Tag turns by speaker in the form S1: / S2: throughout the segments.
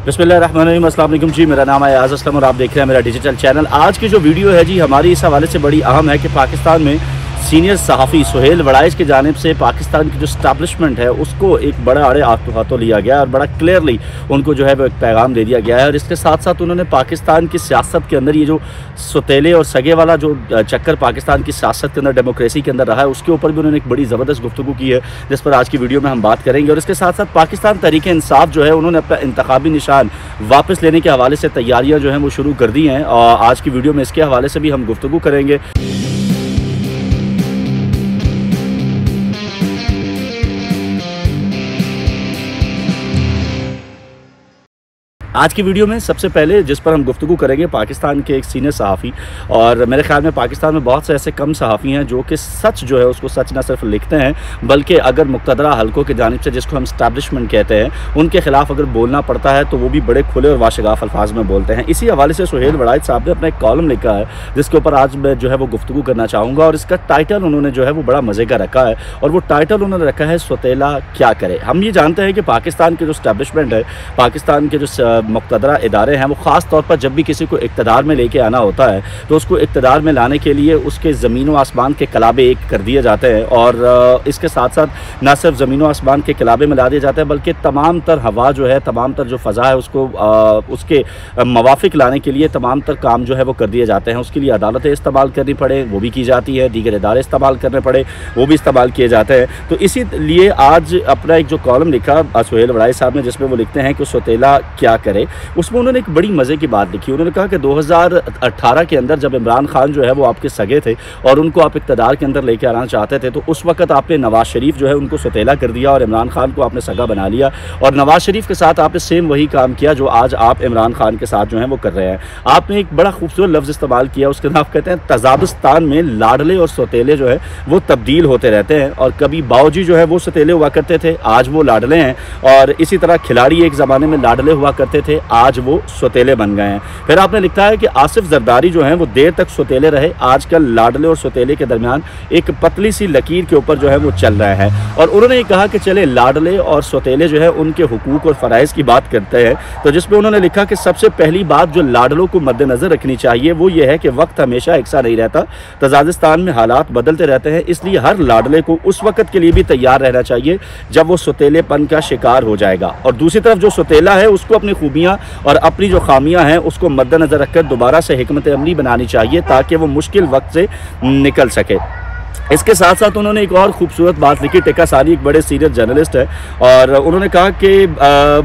S1: बिस्मिल्लाहिर्रहमानिर्रहीम, अस्सलाम वालेकुम जी। मेरा नाम है आज़ असलम और आप देख रहे हैं मेरा डिजिटल चैनल। आज की जो वीडियो है जी हमारी इस हवाले से बड़ी अहम है कि पाकिस्तान में सीनियर सहाफ़ी सुहेल वड़ाइच की जानिब से पाकिस्तान की जो स्टैब्लिशमेंट है उसको एक बड़ा अड़े हाथों लिया गया और बड़ा क्लियरली उनको जो है वो एक पैगाम दे दिया गया है। और इसके साथ साथ उन्होंने पाकिस्तान की सियासत के अंदर ये जो सौतेले और सगे वाला जो चक्कर पाकिस्तान की सियासत के अंदर डेमोक्रेसी के अंदर रहा है उसके ऊपर भी उन्होंने एक बड़ी ज़बरदस्त गुफ्तगू की है, जिस पर आज की वीडियो में हम बात करेंगे। और इसके साथ साथ पाकिस्तान तहरीक इंसाफ जो है उन्होंने अपना इंतखाबी निशान वापस लेने के हवाले से तैयारियाँ जो हैं वो शुरू कर दी हैं और आज की वीडियो में इसके हवाले से भी हम गुफ्तगू करेंगे। आज की वीडियो में सबसे पहले जिस पर हम गुफ्तगू करेंगे पाकिस्तान के एक सीनियर सहाफ़ी, और मेरे ख्याल में पाकिस्तान में बहुत से ऐसे कम सहाफ़ी हैं जो कि सच जो है उसको सच ना सिर्फ लिखते हैं बल्कि अगर मुक़तदरा हलकों की जानिब से जिसको हम एस्टैब्लिशमेंट कहते हैं उनके ख़िलाफ़ अगर बोलना पड़ता है तो वो भी बड़े खुले और वाशगाफ़ अल्फाज में बोलते हैं। इसी हवाले से सुहेल वड़ाइच साहब ने अपना एक कॉलम लिखा है जिसके ऊपर आज मैं जो है वो गुफ्तगू करना चाहूँगा। और इसका टाइटल उन्होंने जो है वो बड़ा मज़े का रखा है और वो टाइटल उन्होंने रखा है सौतेला क्या करे। हम ये जानते हैं कि पाकिस्तान के जो एस्टैब्लिशमेंट है, पाकिस्तान के जो मुक़तदरा इदारे हैं, वो ख़ास तौर पर जब भी किसी को इक़्तिदार में लेके आना होता है तो उसको इक़्तिदार में लाने के लिए उसके ज़मीन व आसमान के कलाबे एक कर दिए जाते हैं। और इसके साथ साथ ना सिर्फ ज़मीन व आसमान के कलाबे में ला दिए जाते हैं बल्कि तमाम तर हवा जो है, तमाम तर जो फ़ज़ा है उसको उसके मवाफ़िक लाने के लिए तमाम तर काम जो है वो कर दिए जाते हैं। उसके लिए अदालतें इस्तेमाल करनी पड़े वो भी की जाती है, दीगर इदारे इस्तेमाल करने पड़े वो भी इस्तेमाल किए जाते हैं। तो इसीलिए आज अपना एक जो कॉलम लिखा सुहेल वड़ाइच साहब ने जिसमें वो लिखते हैं कि सौतेला क्या करे, उसमें उन्होंने एक बड़ी मज़े की बात लिखी। उन्होंने कहा कि 2018 के अंदर जब इमरान खान जो है वो आपके सगे थे और उनको आप इक़्तिदार के अंदर लेके आना चाहते थे तो उस वक्त आपने नवाज़ शरीफ जो है उनको सौतेला कर दिया और इमरान खान को आपने सगा बना लिया और नवाज़ शरीफ के साथ आपने सेम वही काम किया जो आज आप इमरान खान के साथ जो है वो कर रहे हैं। आपने एक बड़ा खूबसूरत लफ्ज़ इस्तेमाल किया, उसके नाम कहते हैं तजाबिस्तान में लाडले और सौतेले जो है वो तब्दील होते रहते हैं। और कभी बाऊजी जो है वो सौतेले हुआ करते थे, आज वो लाडले हैं। और इसी तरह खिलाड़ी एक ज़माने में लाडले हुआ करते थे, आज वो सौतेले बन गए हैं। फिर आपने लिखा है कि आसिफ जरदारी जो हैं वो देर तक सौतेले रहे, आजकल लाडले और सौतेले के दरमियान एक पतली सी लकीर के ऊपर जो है वो चल रहा है। और उन्होंने ये कहा कि चले लाडले और सौतेले जो है उनके हुकूक और फ़राइज़ की बात करते हैं, तो जिसमें उन्होंने लिखा कि सबसे पहली बात जो लाडलों को मद्देनज़र रखनी चाहिए वो ये है कि वक्त हमेशा एक सा नहीं रहता, तजादिस्तान में हालात बदलते रहते हैं, इसलिए हर लाडले को उस वक्त के लिए भी तैयार रहना चाहिए जब वो सौतेलेपन का शिकार हो जाएगा। और दूसरी तरफ जो सौतेला है उसको अपनी खूबियाँ और अपनी जो खामियां हैं उसको मद्देनज़र रखकर दोबारा से हिकमत अमली बनानी चाहिए ताकि वो मुश्किल वक्त से निकल सके। इसके साथ साथ उन्होंने एक और ख़ूबसूरत बात लिखी। टेका सानी एक बड़े सीनियर जर्नलिस्ट है और उन्होंने कहा कि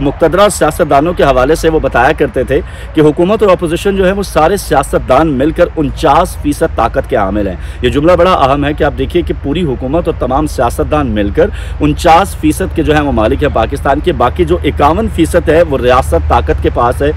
S1: मुक़तदरा सियासतदानों के हवाले से वो बताया करते थे कि हुकूमत और अपोजिशन जो है वो सारे सियासतदान मिलकर 49% ताकत के हामिल हैं। ये जुमला बड़ा अहम है कि आप देखिए कि पूरी हुकूमत और तमाम सियासतदान मिलकर 49% के जो है ममालिक है पाकिस्तान के, बाकी जो 51% है वो रियासत ताकत के पास है।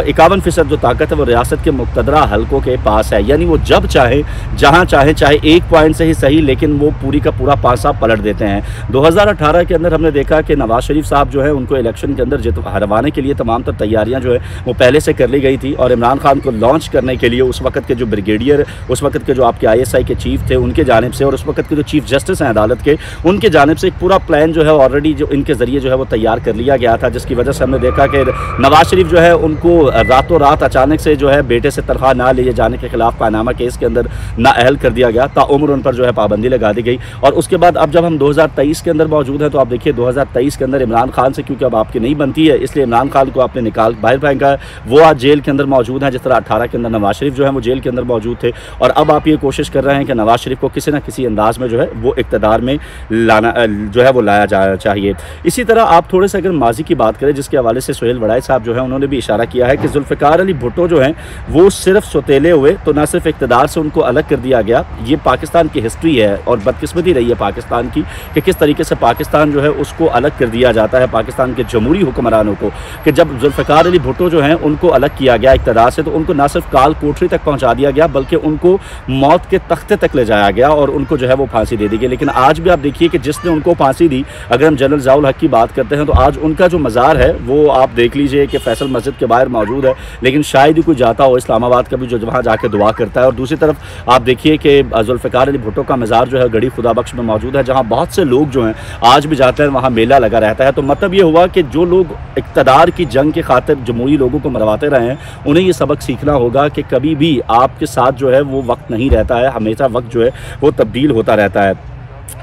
S1: 51% जो ताकत है वो रियासत के मुक़तदरा हलकों के पास है, यानी वो जब चाहे जहाँ चाहे, चाहे एक पॉइंट से ही सही लेकिन वो पूरी का पूरा पासा पलट देते हैं। 2018 के अंदर हमने देखा कि नवाज़ शरीफ साहब जो है उनको इलेक्शन के अंदर हरवाने के लिए तमाम तर तैयारियां जो है वो पहले से कर ली गई थी और इमरान खान को लॉन्च करने के लिए उस वक्त के जो ब्रिगेडियर, उस वक्त के जो आपके ISI के चीफ थे उनके जानिब से और उस वक्त के जो चीफ जस्टिस हैं अदालत के उनके जानिब से एक पूरा प्लान जो है ऑलरेडी जो इनके ज़रिए जो है वो तैयार कर लिया गया था, जिसकी वजह से हमने देखा कि नवाज़ शरीफ जो है उनको रातों रात अचानक से जो है बेटे से तनख्वाह ना लिए जाने के खिलाफ पानामा केस के अंदर नाअहल कर दिया गया, ताउम्र उन पर जो है पाबंदी लगा दी गई। और उसके बाद अब जब हम 2023 के अंदर मौजूद हैं तो आप देखिए 2023 के अंदर इमरान खान से क्योंकि अब आपकी नहीं बनती है इसलिए इमरान खान को आपने निकाल बाहर फेंका है, वो आज जेल के अंदर मौजूद हैं, जिस तरह 18 के अंदर नवाज शरीफ जो है वो जेल के अंदर मौजूद थे। और अब आप ये कोशिश कर रहे हैं कि नवाज शरीफ को किसी न किसी अंदाज में जो है वो इक़्तिदार में लाना जो है वो लाया जाना चाहिए। इसी तरह आप थोड़े से अगर माजी की बात करें जिसके हवाले से सुहेल वड़ाइच साहब जो है उन्होंने भी इशारा किया है कि जुल्फ़िकार अली भुट्टो जो हैं वो सिर्फ सौतेले हुए तो न सिर्फ इक़्तिदार से उनको अलग कर दिया गया। ये पाकिस्तान की हिस्ट्री है और बदकिस्मती रही है पाकिस्तान की कि किस तरीके से पाकिस्तान जो है उसको अलग कर दिया जाता है पाकिस्तान के जमहूरी हुक्मरानों को, कि जब जुल्फ़िकार अली भुट्टो जो हैं उनको अलग किया गया इक़्तिदार से तो उनको ना सिर्फ काल कोठरी तक पहुंचा दिया गया बल्कि उनको मौत के तख्ते तक ले जाया गया और उनको जो है वो फांसी दे दी गई। लेकिन आज भी आप देखिए कि जिसने उनको फांसी दी, अगर हम जनरल ज़ियाउल हक की बात करते हैं तो आज उनका जो मज़ार है वो आप देख लीजिए कि फैसल मस्जिद के बाहर मौजूद है, लेकिन शायद ही कोई जाता हो इस्लामाबाद का भी जो वहाँ जाके दुआ करता है। और दूसरी तरफ आप देखिए कि जुल्फ़िकार अली बेनज़ीर भुट्टो का मज़ार जो है गढ़ी खुदा बख्श में मौजूद है, जहाँ बहुत से लोग जो हैं आज भी जाते हैं, वहाँ मेला लगा रहता है। तो मतलब ये हुआ कि जो लोग इक़्तिदार की जंग के खातिर जमहूरी लोगों को मरवाते रहे हैं, उन्हें ये सबक सीखना होगा कि कभी भी आपके साथ जो है वो वक्त नहीं रहता है, हमेशा वक्त जो है वो तब्दील होता रहता है।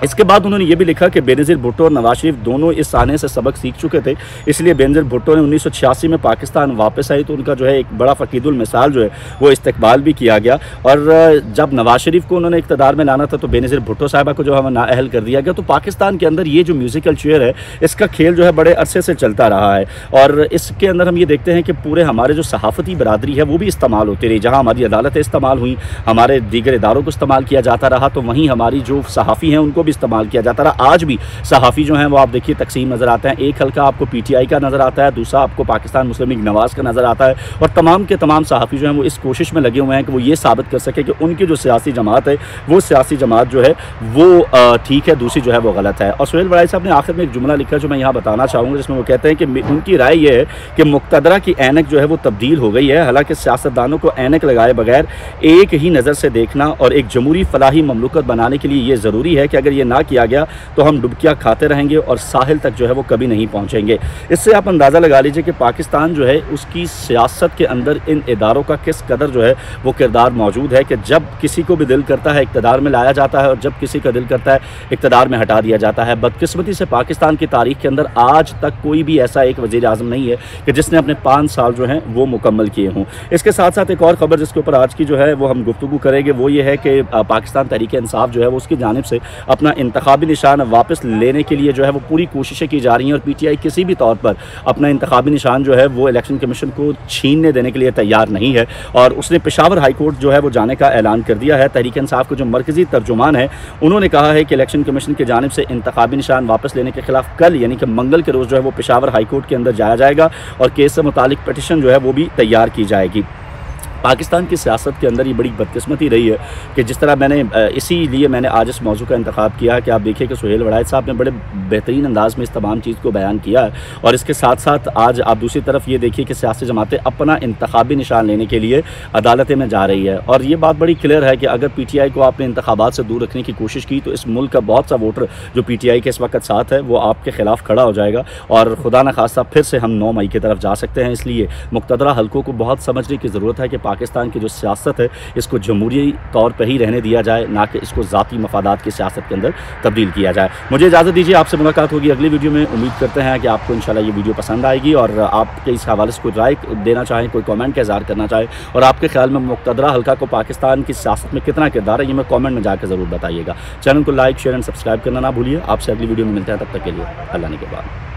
S1: इसके बाद उन्होंने ये भी लिखा कि बेनज़ीर भुट्टो और नवाज शरीफ दोनों इस आने से सबक सीख चुके थे, इसलिए बेनज़ीर भुट्टो ने 1986 में पाकिस्तान वापस आई तो उनका जो है एक बड़ा फ़कीदुल मिसाल जो है वो इस्तकबाल भी किया गया। और जब नवाज शरीफ को उन्होंने इक़्तिदार में लाना था तो बेनज़ीर भुट्टो साहिबा को जो है नाअहल कर दिया गया। तो पाकिस्तान के अंदर ये जो म्यूज़िकल चेयर है, इसका खेल जो है बड़े अरसे से चलता रहा है और इसके अंदर हम ये देखते हैं कि पूरे हमारे जो सहाफ़ती बरादरी है वो भी इस्तेमाल होती रही। जहाँ हमारी अदालतें इस्तेमाल हुई, हमारे दीगर इदारों को इस्तेमाल किया जाता रहा, तो वहीं हमारी जो सहाफ़ी हैं उनको भी इस्तेमाल किया जाता रहा। आज भी सहाफ़ी जो हैं वो आप देखिए तकसीम नज़र आते हैं, एक हल्का आपको PTI का नज़र आता है, दूसरा आपको पाकिस्तान मुस्लिम लीग नवाज़ का नज़र आता है और तमाम के तमाम सहाफ़ी जो हैं वो इस कोशिश में लगे हुए हैं कि वो ये साबित कर सके कि उनकी जो सियासी जमात है वो सियासी जमात जो है वो ठीक है, दूसरी जो है वो गलत है। और सुहेल वड़ाई साहब ने आखिर में एक जुमला लिखा जो मैं यहाँ बताना चाहूँगा, जिसमें वो कहते हैं कि उनकी राय ये है कि मुक़्तदरा की ऐनक जो है वो तब्दील हो गई है। हालाँकि सियासतदानों को ऐनक लगाए बगैर एक ही नज़र से देखना और एक जमहूरी फलाही ममलूकत बनाने के लिए ये ज़रूरी है कि अगर ये ना किया गया तो हम डुबकियाँ खाते रहेंगे और साहिल तक जो है वो कभी नहीं पहुँचेंगे। इससे आप अंदाज़ा लगा लीजिए कि पाकिस्तान जो है उसकी सियासत के अंदर इन इदारों का किस कदर जो है वो किरदार मौजूद है कि जब किसी को भी दिल करता है इक़्तिदार में लाया जाता है और जब किसी का दिल करता है इक़्तिदार में हटा दिया जाता है। बदकिस्मती से पाकिस्तान की तारीख़ के अंदर आज तक कोई भी ऐसा एक वज़ीर आज़म नहीं है कि जिसने अपने 5 साल जो हैं वो मुकम्मल किए हों। इसके साथ साथ एक और ख़बर जिसके ऊपर आज की जो है वो हम गुफ्तगू करेंगे वो ये है कि पाकिस्तान तहरीक इंसाफ जो है वो उसकी जानिब से अपना इंतखाबी निशान वापस लेने के लिए जो है वो पूरी कोशिशें की जा रही हैं और PTI किसी भी तौर पर अपना इंतखाबी निशान जो है वो इलेक्शन कमीशन को छीनने देने के लिए तैयार नहीं है और उसने पेशावर हाई कोर्ट जो है वो जाने का ऐलान कर दिया है। तहरीक इंसाफ के जो मरकज़ी तर्जुमान है उन्होंने कहा है कि इलेक्शन कमीशन की जानिब से इंतखाबी निशान वापस लेने के खिलाफ कल यानी कि मंगल के रोज़ जो है वो पेशावर हाई कोर्ट के अंदर जाया जाएगा और केस से मुतालिक पटिशन जो है वो भी तैयार की जाएगी। पाकिस्तान की सियासत के अंदर ये बड़ी बदकिस्मती रही है कि जिस तरह इसीलिए मैंने आज इस मौजू का इंतखाब किया कि आप देखिए कि सुहेल वड़ाई साहब ने बड़े बेहतरीन अंदाज़ में इस तमाम चीज़ को बयान किया है और इसके साथ साथ आज आप दूसरी तरफ ये देखिए कि सियासी जमातें अपना इंतखाबी निशान लेने के लिए अदालतें में जा रही है और ये बात बड़ी क्लियर है कि अगर PTI को आपने इंतखाबात से दूर रखने की कोशिश की तो इस मुल्क का बहुत सा वोटर जो PTI के इस वक्त साथ है वो आपके ख़िलाफ़ खड़ा हो जाएगा और खुदा न खास्ता फिर से हम 9 मई की तरफ जा सकते हैं। इसलिए मुक़्तदरा हल्कों को बहुत समझने की ज़रूरत है कि पाकिस्तान की जो सियासत है इसको जमहूरी तौर पर ही रहने दिया जाए, ना कि इसको ज़ाती मफादात की सियासत के अंदर तब्दील किया जाए। मुझे इजाज़त दीजिए, आपसे मुलाकात होगी अगली वीडियो में। उम्मीद करते हैं कि आपको इंशाल्लाह ये वीडियो पसंद आएगी और आपके इस हवाले से कोई राय देना चाहें, कोई कमेंट का इज़हार करना चाहें और आपके ख्याल में मुक़्तदरा हल्का को पाकिस्तान की सियासत में कितना किरदार है ये मैं कमेंट में जाकर ज़रूर बताइएगा। चैनल को लाइक शेयर एंड सब्सक्राइब करना ना भूलिए। आपसे अगली वीडियो में मिलते हैं, तब तक के लिए अल्लाह ने के बाद।